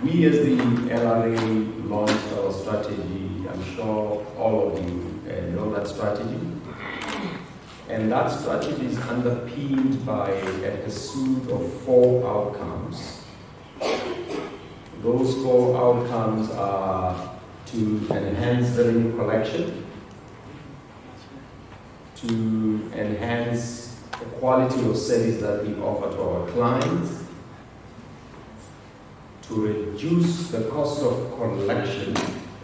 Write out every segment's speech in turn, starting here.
We as the LRA launched our strategy. I'm sure all of you know that strategy. And that strategy is underpinned by a pursuit of 4 outcomes. Those 4 outcomes are to enhance revenue collection, to enhance the quality of service that we offer to our clients, to reduce the cost of collection,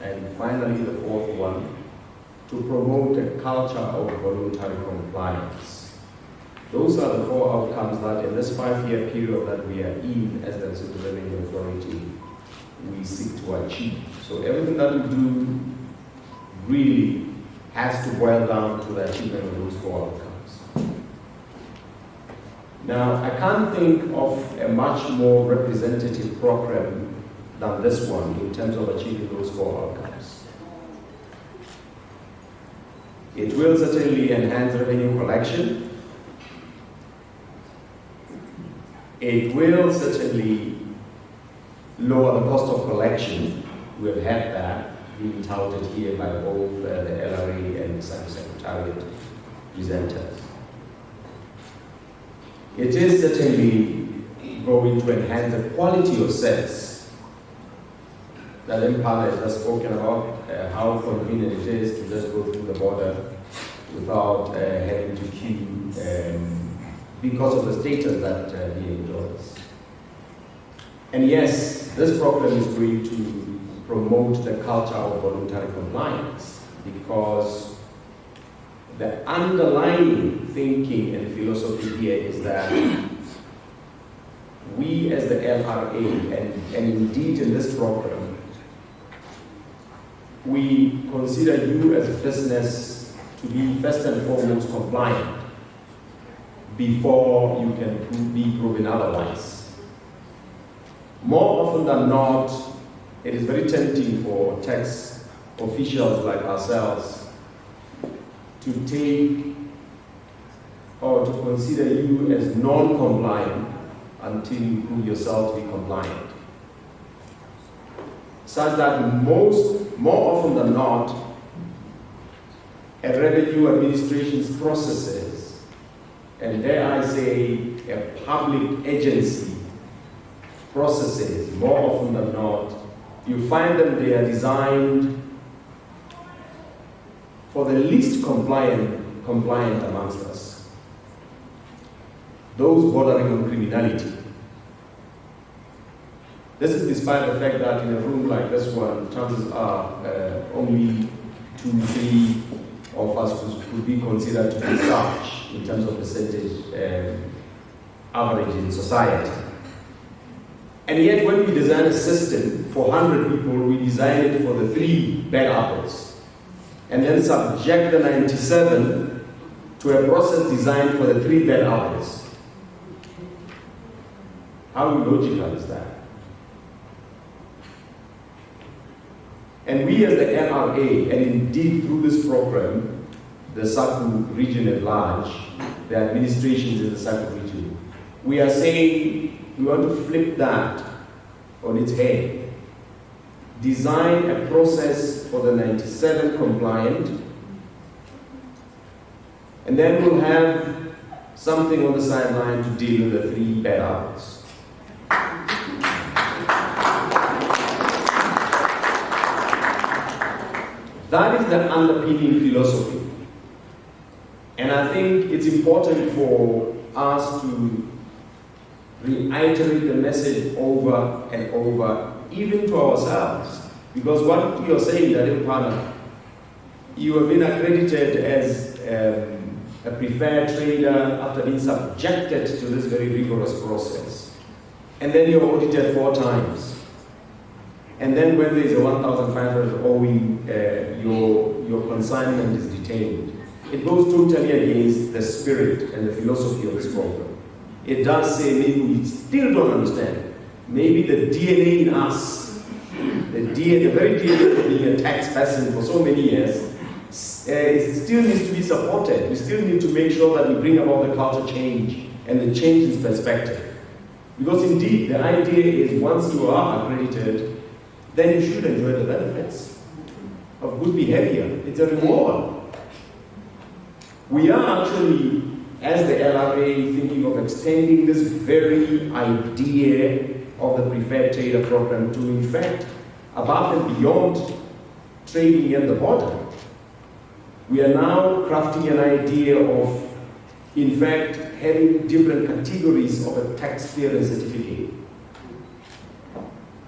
and finally the 4th one, to promote a culture of voluntary compliance. Those are the 4 outcomes that in this 5-year period that we are in as the Lesotho Revenue Authority, we seek to achieve. So everything that we do really has to boil down to the achievement of those 4 outcomes. Now, I can't think of a much more representative program than this one in terms of achieving those 4 outcomes. It will certainly enhance revenue collection. It will certainly lower the cost of collection. We have had that being touted here by both the LRA and the SACU Secretariat presenters. It is certainly going to enhance the quality of service. That Impala has just spoken about, how convenient it is to just go through the border without having to queue because of the status that he enjoys. And yes, this program is going to promote the culture of voluntary compliance, because the underlying thinking and philosophy here is that we as the LRA, and indeed in this program, we consider you as a business to be first and foremost compliant before you can be proven otherwise. More often than not, it is very tempting for tax officials like ourselves to take or to consider you as non-compliant until you prove yourself to be compliant. Such that more often than not, a revenue administration's processes, and dare I say, a public agency processes, more often than not, you find that they are designed for the least compliant amongst us. Those bordering on criminality. This is despite the fact that in a room like this one, chances are only 2-3 of us could be considered to be such in terms of percentage average in society. And yet when we design a system for 100 people, we design it for the 3 bad apples, and then subject the 97 to a process designed for the 3 bad apples. How illogical is that? And we as the LRA, and indeed through this program, the SACU region at large, the administrations in the SACU region, we are saying we want to flip that on its head. Design a process for the 97 compliant, and then we'll have something on the sideline to deal with the 3 bad apples. That is the underpinning philosophy. And I think it's important for us to reiterate the message over and over, even to ourselves. Because what you're saying, that Impala, you have been accredited as a preferred trader after being subjected to this very rigorous process. And then you're audited 4 times. And then when there is a 1,500 owing, your consignment is detained. It goes totally against the spirit and the philosophy of this program. It does say maybe we still don't understand. Maybe the DNA in us, the very DNA of being a tax person for so many years, it still needs to be supported. We still need to make sure that we bring about the culture change and the change in perspective. Because indeed, the idea is once you are accredited, then you should enjoy the benefits of good behavior. It's a reward. We are actually, as the LRA, thinking of extending this very idea of the preferred trader program to, in fact, above and beyond trading at the border. We are now crafting an idea of, in fact, having different categories of a tax clearance certificate.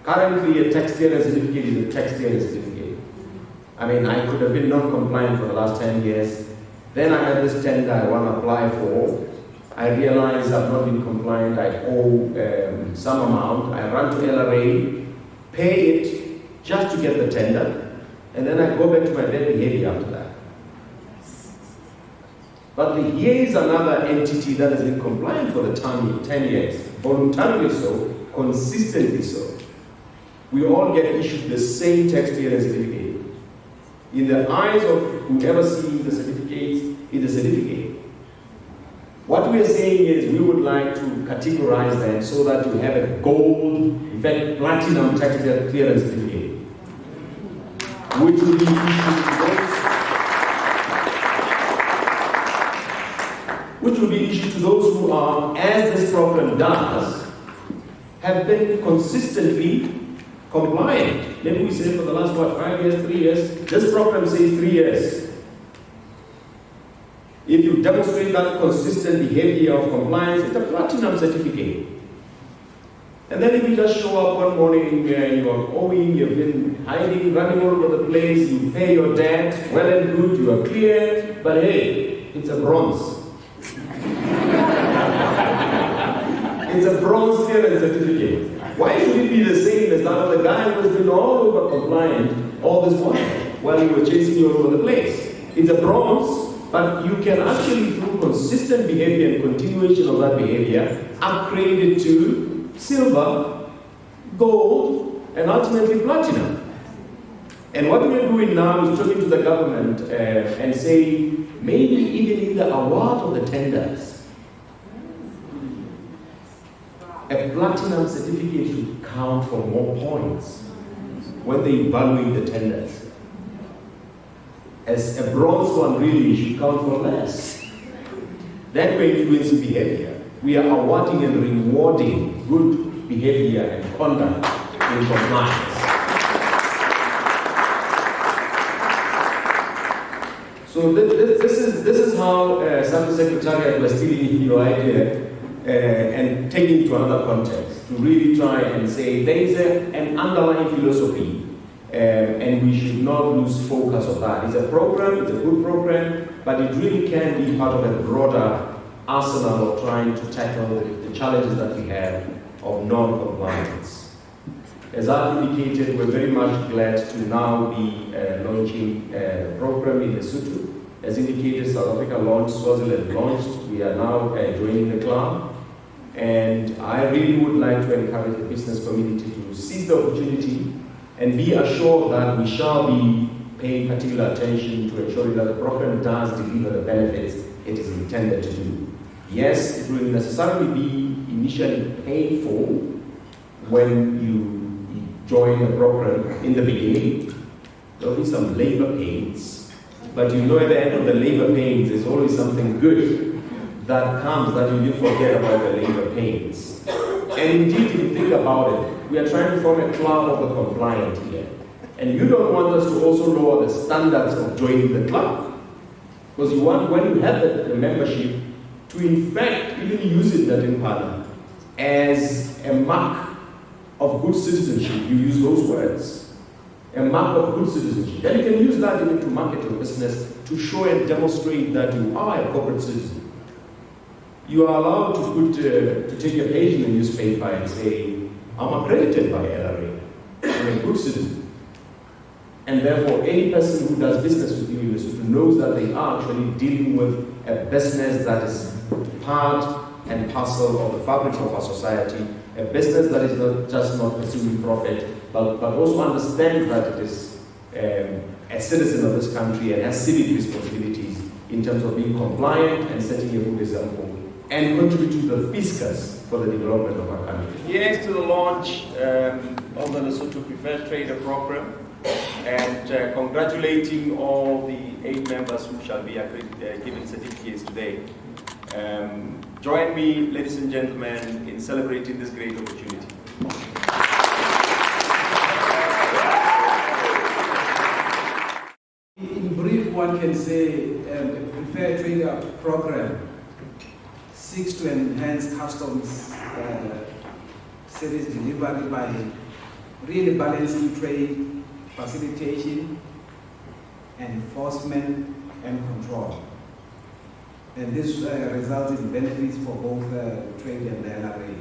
Currently, a tax clearance certificate is a tax clearance certificate. I mean, I could have been non-compliant for the last 10 years. Then I had this tender I want to apply for. I realize I've not been compliant. I owe some amount. I run to LRA, pay it just to get the tender, and then I go back to my bad behavior after that. But here is another entity that has been compliant for the 10 years, voluntarily so, consistently so. We all get issued the same tax clearance certificate. In the eyes of whoever sees the certificates, it's a certificate. What we are saying is we would like to categorize them so that you have a gold, in fact, platinum tax clearance certificate, which will be issued to those who are, as this program does, have been consistently compliant. Maybe we say for the last, 5 years, 3 years. This program says 3 years. If you demonstrate that consistent behavior of compliance, it's a platinum certificate. And then if you just show up one morning, you are owing, you've been hiding, running all over the place, you pay your debt, well and good, you are clear, but hey, it's a bronze. It's a bronze clearance certificate. Why should it be the same as that of the guy who has been all over compliant all this while he was chasing you all over the place? It's a bronze, but you can actually, through consistent behavior and continuation of that behavior, upgrade it to silver, gold, and ultimately platinum. And what we're doing now is talking to the government and saying, maybe even in the award of the tenders, a platinum certificate should count for more points when they evaluate the tenders. As a bronze one really should count for less. That way influence behavior. We are awarding and rewarding good behavior and conduct in compliance. So this is how SACU Secretariat was stealing your idea and taking it to another context, to really try and say there is an underlying philosophy and we should not lose focus of that. It's a program, it's a good program, but it really can be part of a broader arsenal of trying to tackle the challenges that we have of non-compliance. As I've indicated, we're very much glad to now be launching a program in Lesotho. As indicated, South Africa launched, Swaziland launched, we are now joining the club. And I really would like to encourage the business community to seize the opportunity and be assured that we shall be paying particular attention to ensuring that the program does deliver the benefits it is intended to do. Yes, it will necessarily be initially painful when you join the program in the beginning. There will be some labor pains, but you know at the end of the labor pains, there's always something good that comes that you didn't forget about the labor pains. And indeed, if you think about it, we are trying to form a club of the compliant here. And you don't want us to also lower the standards of joining the club. Because you want, when you have the membership, to in fact even use it that in Ghana as a mark of good citizenship. You use those words. A mark of good citizenship. Then you can use that even to market your business, to show and demonstrate that you are a corporate citizen. You are allowed to take a page in the newspaper and say, I'm accredited by LRA. I'm a good citizen. And therefore, any person who does business with you in Lesotho knows that they are actually dealing with a business that is part and parcel of the fabric of our society, a business that is not just not pursuing profit, but also understands that it is a citizen of this country and has civic responsibilities in terms of being compliant and setting a good example, and contribute to the fiscus for for the development of our country. Yes, to the launch of the Lesotho Preferred Trader Program, and congratulating all the 8 members who shall be given certificates today. Join me, ladies and gentlemen, in celebrating this great opportunity. In brief, one can say the Preferred Trader Program seeks to enhance customs service delivery by really balancing trade, facilitation, enforcement, and control. And this results in benefits for both trade and the LRA.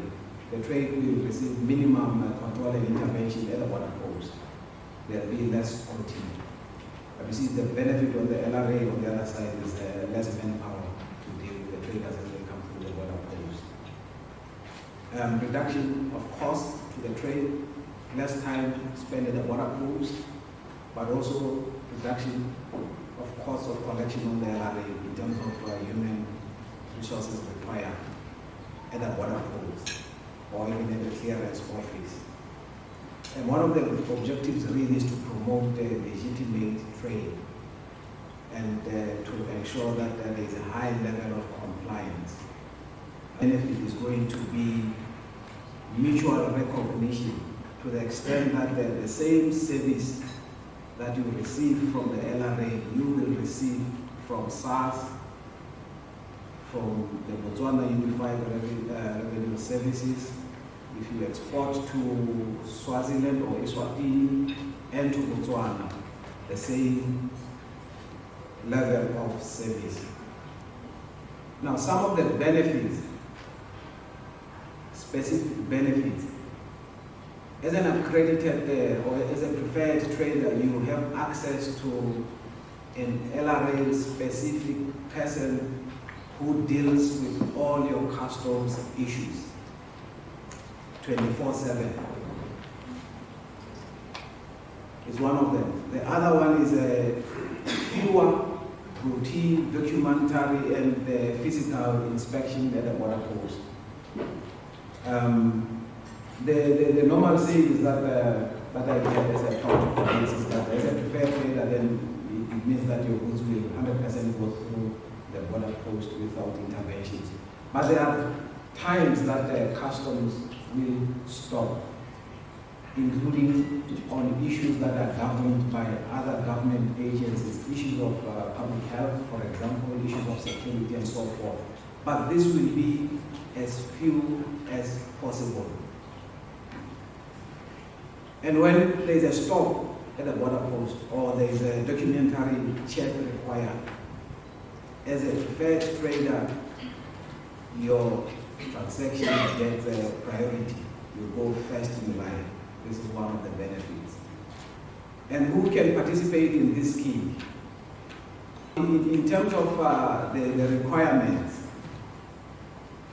The trade will receive minimum control and intervention at the border post. There will be less scrutiny. But you see the benefit of the LRA on the other side is less manpower to deal with the traders as they come through the border post. Reduction of cost to the trade, less time spent at the border post, but also reduction of cost of collection on the LRA in terms of human resources required at the border post or even at the clearance office. And one of the objectives really is to promote the legitimate trade and to ensure that there is a high level of compliance. Benefit is going to be mutual recognition to the extent that the same service that you receive from the LRA, you will receive from SARS, from the Botswana Unified Revenue Services. If you export to Swaziland or Eswatini and to Botswana, the same level of service. Now, some of the benefits, specific benefits, as an accredited or as a preferred trader, you have access to an LRA specific person who deals with all your customs issues 24/7. Is one of them. The other one is a fewer routine, documentary, and physical inspection at the border post. The normal saying is that I get as a account for this is that as a preferred trader, then it means that your goods will 100% go through the border post without interventions. But there are times that the customs will stop, including on issues that are governed by other government agencies, issues of public health, for example, issues of security and so forth. But this will be as few as possible. And when there is a stop at the border post or there is a documentary check required, as a preferred trader, your transaction gets a priority. You go first in line. This is one of the benefits. And who can participate in this scheme? In terms of the requirements,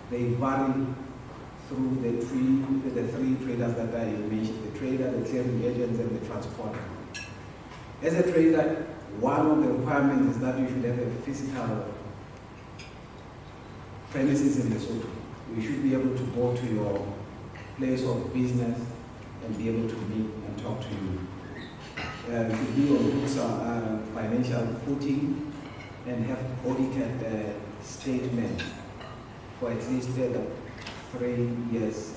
they vary through the three traders that I mentioned, the trader, the clearing agents, and the transporter. As a trader, one of the requirements is that you should have a physical premises in Lesotho. You should be able to go to your place of business and be able to meet and talk to you. You should be on good financial footing and have audited statements for at least 3 years.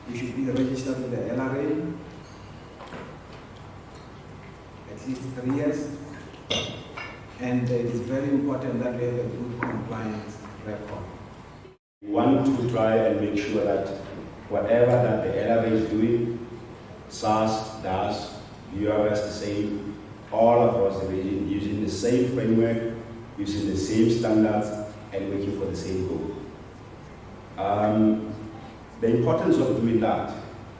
You should be registered with the LRA at least 3 years. And it is very important that we have a good compliance record. We want to try and make sure that whatever that the LRA is doing, SARS does, URS the same, all across the region, using the same framework, using the same standards, and working for the same goal. The importance of doing that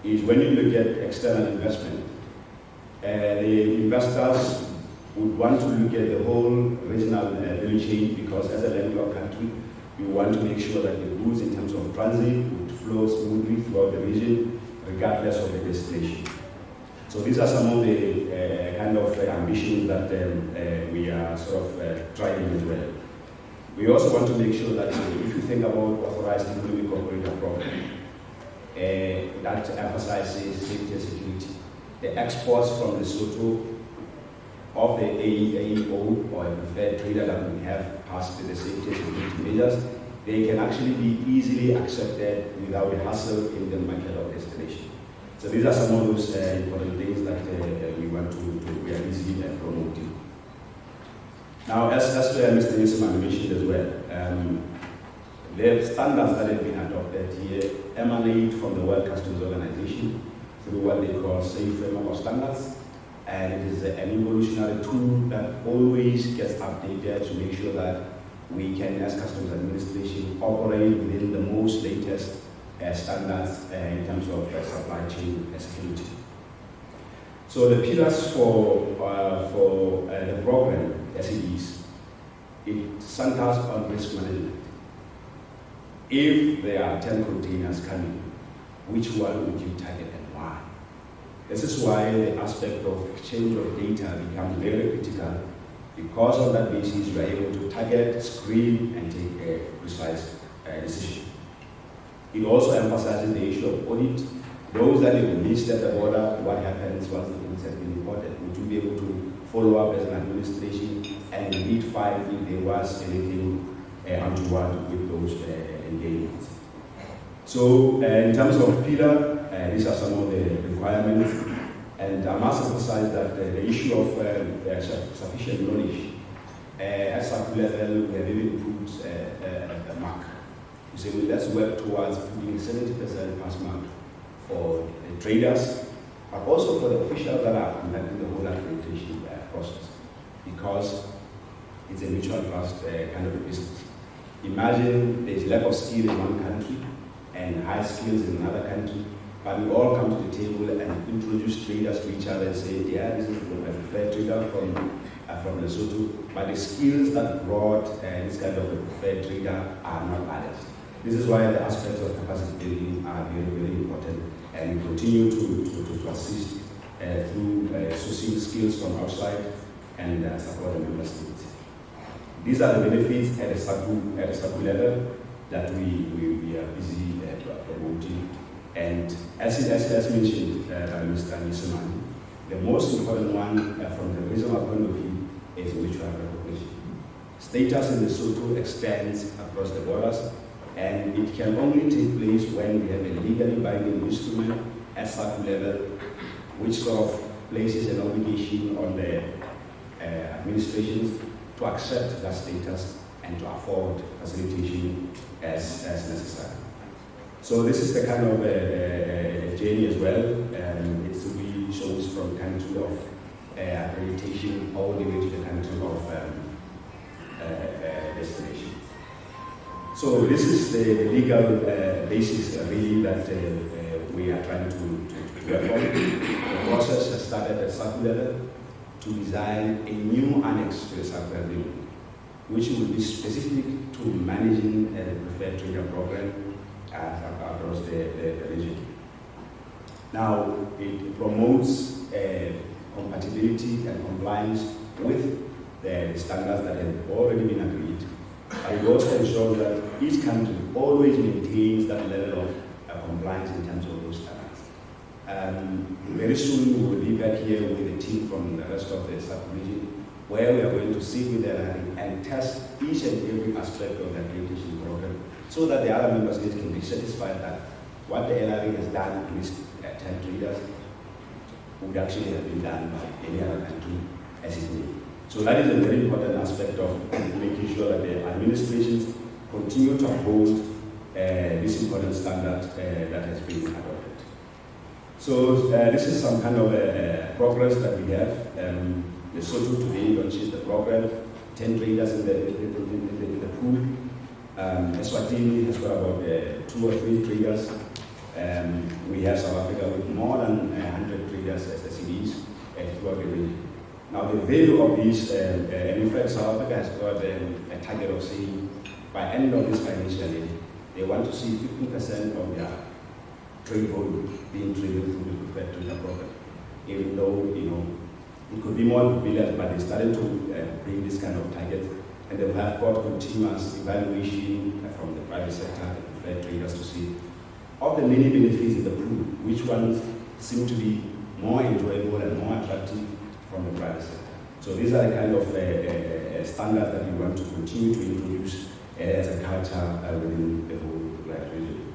is when you look at external investment, the investors would want to look at the whole regional value chain, because as a landlocked country, we want to make sure that the goods in terms of transit would flow smoothly throughout the region, regardless of the destination. So these are some of the kind of ambitions that we are sort of trying as well. We also want to make sure that if you think about authorized economic operator program that emphasizes safety and security. The exports from Lesotho of the AEO or a preferred trader that we have passed the safety and security measures, they can actually be easily accepted without a hassle in the market of destination. So these are some of those important things that we are busy promoting. Now, as Mr. Nisman mentioned as well, the standards that have been adopted here emanate from the World Customs Organization through what they call Safe Framework of Standards, and it is an evolutionary tool that always gets updated to make sure that we can, as Customs Administration, operate within the most latest standards in terms of supply chain security. So the pillars for the program, as it is, it centers on risk management. If there are 10 containers coming, which one would you target and why? This is why the aspect of exchange of data becomes very critical, because on that basis you are able to target, screen, and take a precise decision. It also emphasizes the issue of audit. Those that have missed at the border, what happens once the goods have been imported? Would you be able to follow up as an administration and indeed find if there was anything untoward with those engagements? So in terms of pillar, these are some of the requirements, and I must emphasize that the issue of sufficient knowledge at SACU level, we have even put a mark. We say, well, let's work towards putting 70% pass mark for the traders, but also for the officials that are conducting the whole accreditation process, because it's a mutual trust kind of a business. Imagine there's lack of skill in one country and high skills in another country, but we all come to the table and introduce traders to each other and say, yeah, this is my preferred trader from Lesotho, but the skills that brought this kind of a preferred trader are not others. This is why the aspects of capacity building are very, very important, and we continue to assist through sourcing skills from outside and support the member states. These are the benefits at the SACU level that we are busy promoting. And as mentioned by Mr. Nisman, the most important one from the regional point of view is mutual recognition. Status in Lesotho extends across the borders, and it can only take place when we have a legally binding instrument at SACU level, which sort of places an obligation on the administrations to accept that status and to afford facilitation as necessary. So this is the kind of journey as well. It really shows from country of accreditation all the way to the country of destination. So this is the legal basis really that we are trying to work on. The process has started at SACU level to design a new annex to the SACU agreement, which will be specific to managing the preferred trader program across the region. Now, it promotes compatibility and compliance with the standards that have already been agreed. But it also ensures that each country always maintains that level of compliance in terms of those standards. Very soon we will be back here with a team from the rest of the SACU region, where we are going to sit with the LRA and test each and every aspect of the accreditation program, so that the other member states can be satisfied that what the LRA has done in these 10 traders would actually have been done by any other country as it may. So that is a very important aspect of making sure that the administrations continue to uphold this important standard that has been adopted. So this is some kind of progress that we have. Lesotho today launches the program, 10 traders in the pool. Eswatini has got about 2 or 3 traders. We have South Africa with more than 100 traders as SCDs throughout the region. Now the value of these, and in fact South Africa has got a target of saying by end of this financial year, they want to see 50% of their trade volume being traded through the preferred trader program. Even though, it could be more billion, but they started to bring this kind of target, and they have got continuous evaluation from the private sector, the of the many benefits in the pool, which ones seem to be more enjoyable and more attractive from the private sector. So these are the kind of standards that we want to continue to introduce as a culture within the whole region.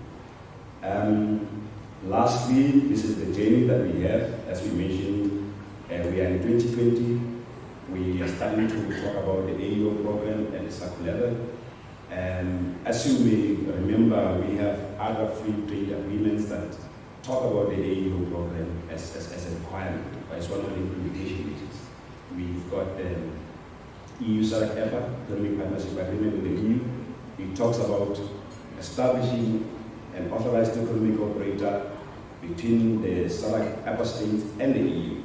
Lastly, this is the journey that we have. As we mentioned, we are in 2020. We are starting to talk about the AEO program at the SACU level. As you may remember, we have other free trade agreements that talk about the AEO program as a requirement, but it's one of the implementation measures. We've got the EU SADC EPA, Economic Partnership Agreement with the EU. It talks about establishing an authorized economic operator between the SADC EPA states and the EU.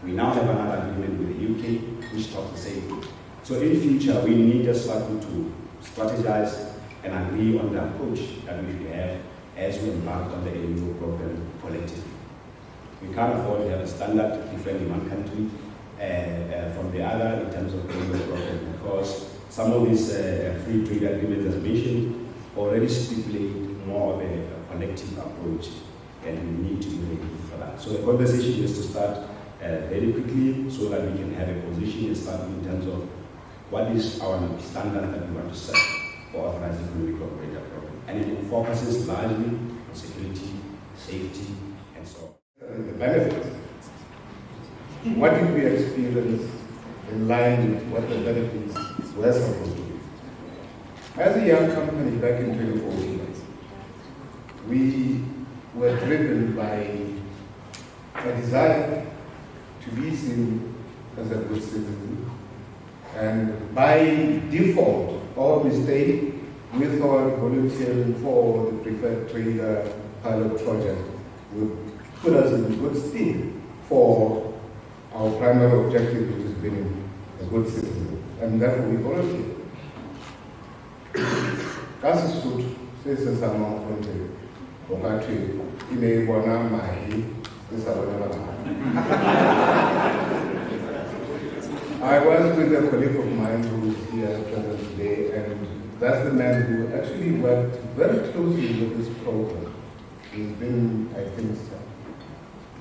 We now have another agreement with the UK, which talks the same thing. So in future, we need a SACU to strategize and agree on the approach that we should have as we embark on the AEO program collectively. We can't afford to have a standard different in one country from the other in terms of the AEO program, because some of these free trade agreements, as mentioned, already stipulate more of a collective approach, and we need to be ready for that. So the conversation is to start very quickly so that we can have a position and start in terms of what is our standard that we want to set for authorized economic operator program. And it focuses largely on security, safety, and so on. The benefits. What did we experience in line with what the benefits were supposed to be? As a young company back in 2014, we were driven by a desire to be seen as a good citizen. And by default or mistake, we thought volunteering for the preferred trader pilot project would put us in good stead for our primary objective, which is being a good citizen. And therefore we volunteered. That's a good citizen among country. I was with a colleague of mine who is here present today, and that's the man who actually worked very closely with this program. He's been, I think,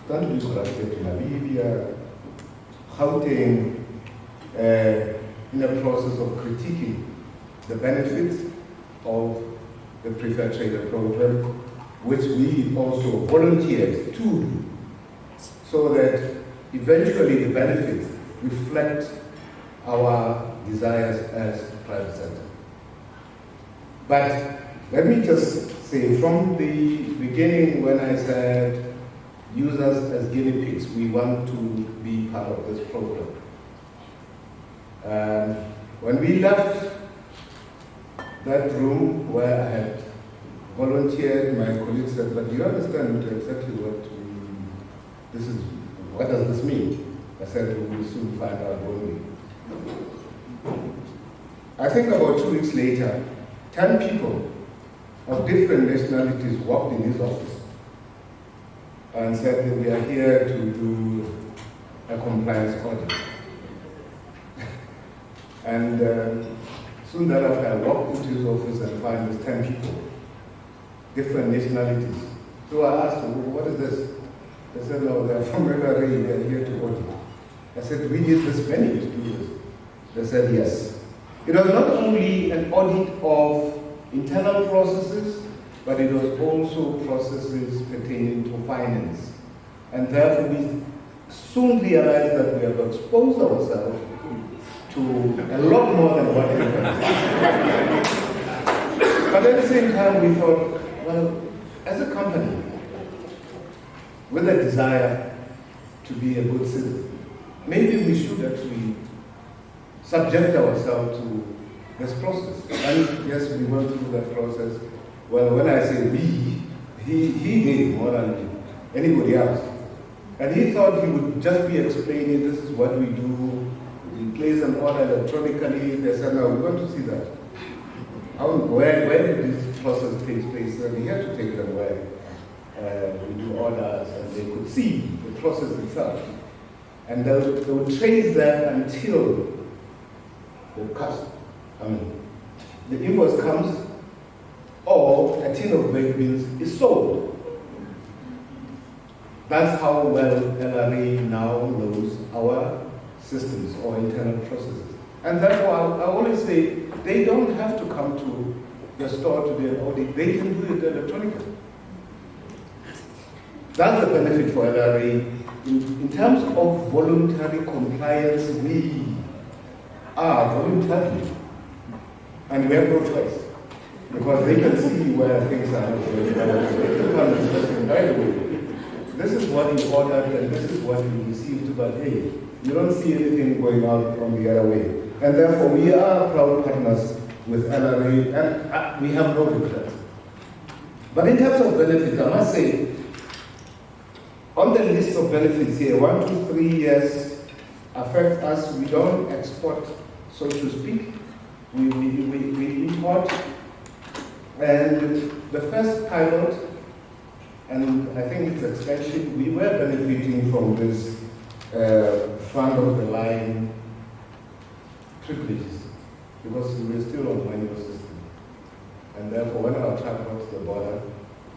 done this project in Namibia, Gauteng, in the process of critiquing the benefits of the preferred trader program, which we also volunteered to do, so that eventually the benefits reflect our desires as private sector. But let me just say, from the beginning when I said use us as guinea pigs, we want to be part of this program. When we left that room where I had volunteered, my colleague said, but do you understand exactly what does this mean? I said, we will soon find out, won't we? I think about 2 weeks later, 10 people of different nationalities walked in his office and said that we are here to do a compliance audit. And soon thereafter, I walked into his office and found these 10 people, different nationalities. So I asked them, what is this? They said, no, they're from Rebari, they're here to audit. I said, we need this many to do this. They said, yes. It was not only an audit of internal processes, but it was also processes pertaining to finance. And therefore, we soon realized that we have exposed ourselves to a lot more than what we had. But at the same time, we thought, well, as a company, with a desire to be a good citizen, maybe we should actually subject ourselves to this process. And yes, we went through that process. Well, when I say we, he did more than anybody else. And he thought he would just be explaining, this is what we do. We place an order electronically. They said, no, we want to see that. Where did this process take place? And we had to take them where we do orders, and they could see the process itself. And they would trace that until the invoice comes, or a tin of baked beans is sold. That's how well LRA now knows our systems or internal processes. And therefore, I always say, they don't have to come to the store to do an audit. They can do it electronically. That's the benefit for LRA. In terms of voluntary compliance, we are voluntary. And we have no choice. Because they can see where things are not going well. By the way, this is what you ordered and this is what you received, but hey, you don't see anything going on from the other way. And therefore, we are proud partners with LRA, and we have no regrets. But in terms of benefits, I must say, on the list of benefits here, 1 to 3 years affect us. We don't export, so to speak. We import. And the first pilot, and I think its extension, we were benefiting from this front-of-the-line privileges because we were still on manual system. And therefore, when our truck got to the border,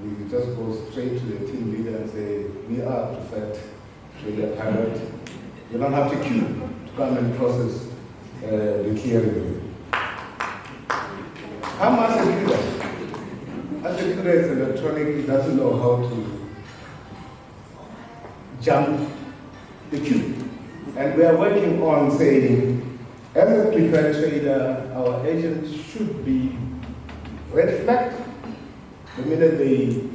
we just go straight to the team leader and say, we are preferred trader pilot. You don't have to queue to come and process the clearing. How much is it? As a is electronic, he doesn't know how to jump the queue. And we are working on saying, as a preferred trader, our agents should be red flagged the minute they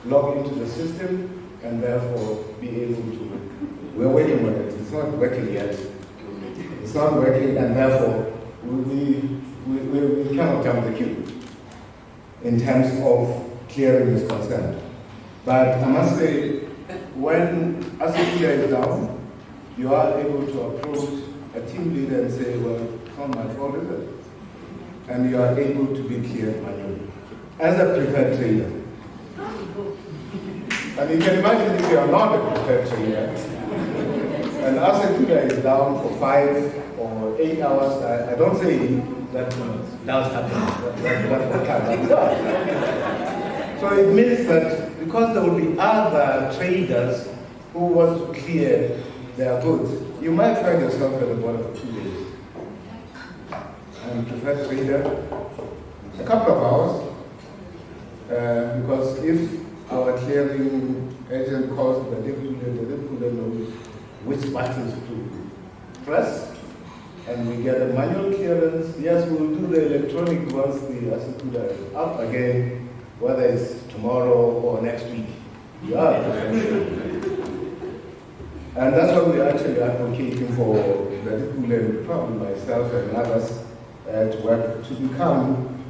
log into the system and therefore be able to. We're working on it. It's not working yet. It's not working, and therefore we cannot jump the queue in terms of clearing is concerned. But I must say, when SACU is down, you are able to approach a team leader and say, well, it's not my fault, is it? And you are able to be cleared manually as a preferred trader. And you can imagine if you are not a preferred trader, and SACU is down for 5 or 8 hours, I don't say that does happen. That's what can be done. So it means that because there will be other traders who want to clear their goods, you might find yourself at the border for 2 days. And preferred trader, a couple of hours, because if our clearing agent calls the deputy knows which buttons to press, and we get a manual clearance. Yes, we will do the electronic once the SACU is up again, whether it's tomorrow or next week. We are professional. And that's what we're actually advocating for the deputy, probably myself and others, to work to become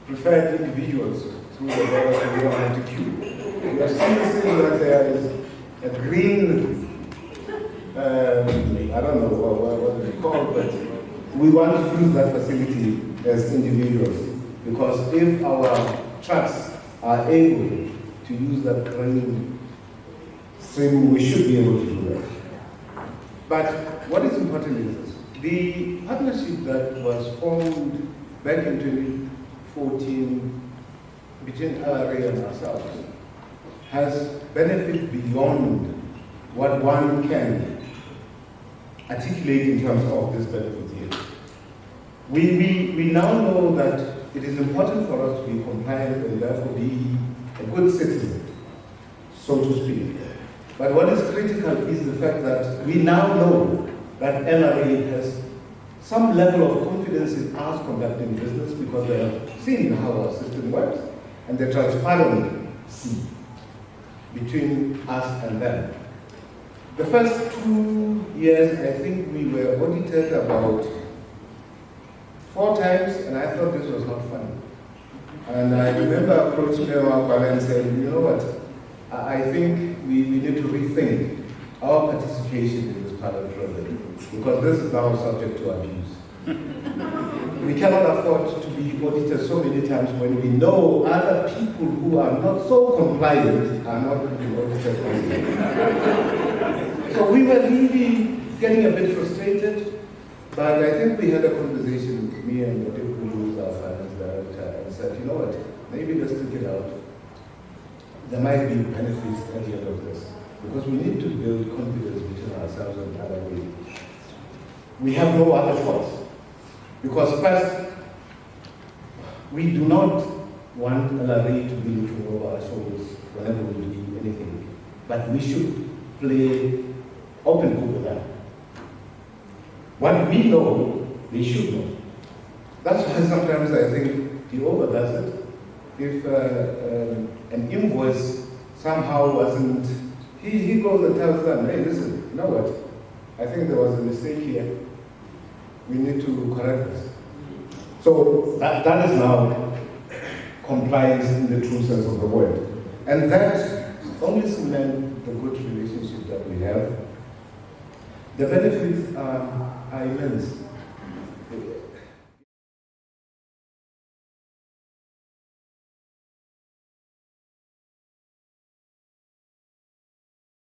preferred individuals through the border so we don't have to queue. We are seeing that there is a green I don't know what it's called, but we want to use that facility as individuals, because if our trucks are able to use that green stream, we should be able to do that. But what is important is this. The partnership that was formed back in 2014 between LRA and ourselves has benefit beyond what one can articulate in terms of this benefit here. We now know that it is important for us to be compliant and therefore be a good citizen, so to speak. But what is critical is the fact that we now know that LRA has some level of confidence in us conducting business because they have seen how our system works and the transparency between us and them. The first 2 years, I think we were audited about 4 times, and I thought this was not fun. And I remember approaching them and saying, you know what, I think we need to rethink our participation in this pilot program, because this is now subject to abuse. We cannot afford to be audited so many times when we know other people who are not so compliant are not being audited. So we were really getting a bit frustrated, but I think we had a conversation, me and the people who was our finance director, and said, you know what, maybe let's take it out. There might be benefits at the end of this, because we need to build confidence between ourselves and other ways. We have no other choice. Because first, we do not want LRA to be looking over our shoulders whenever we do anything. But we should play open book with them. What we know, they should know. That's why sometimes I think he overdoes it. If an invoice somehow wasn't, he goes and tells them, hey, listen, you know what? I think there was a mistake here. We need to correct this. So that is now compliance in the true sense of the word. And that only cements the good relationship that we have. The benefits are immense.